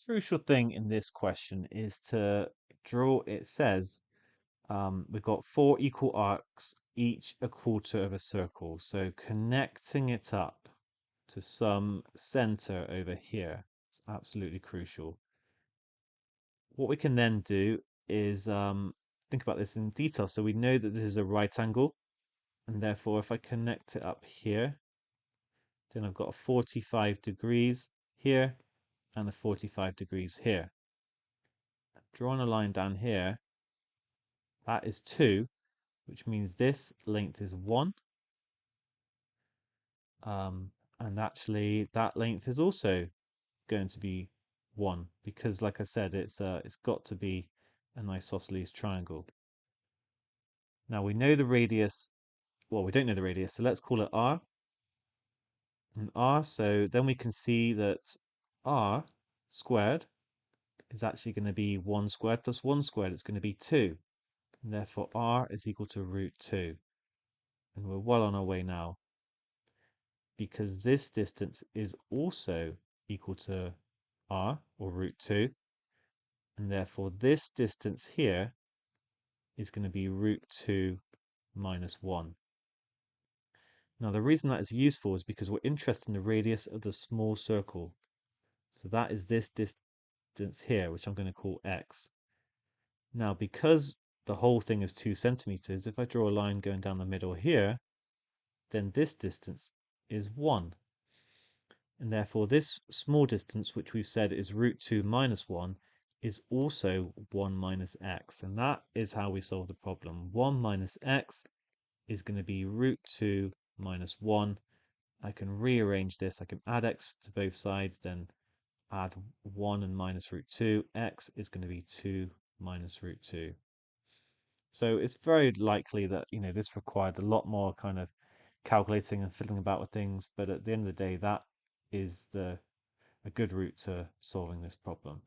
Crucial thing in this question is to draw, it says we've got four equal arcs, each a quarter of a circle. So connecting it up to some center over here is absolutely crucial. What we can then do is think about this in detail. So we know that this is a right angle, and therefore if I connect it up here, then I've got a 45 degrees here and a 45 degrees here. Drawing a line down here, that is 2, which means this length is 1. And actually that length is also going to be 1 because, like I said, it's got to be an isosceles triangle. Now we know the radius, well, we don't know the radius, so let's call it r. And r, so then we can see that r squared is actually going to be 1 squared plus 1 squared. It's going to be 2. And therefore r is equal to root 2. And we're well on our way now, because this distance is also equal to r, or root 2, and therefore this distance here is going to be root 2 minus 1. Now the reason that is useful is because we're interested in the radius of the small circle. So that is this distance here, which I'm going to call x. Now because the whole thing is 2 centimeters, if I draw a line going down the middle here, then this distance is 1. And therefore this small distance, which we've said is root 2 minus 1, is also 1 minus x. And that is how we solve the problem. 1 minus x is going to be root 2 minus 1. I can rearrange this. I can add x to both sides, then add 1 and minus root 2. X is going to be 2 minus root 2. So it's very likely that, this required a lot more kind of calculating and fiddling about with things. But at the end of the day, that is a good route to solving this problem.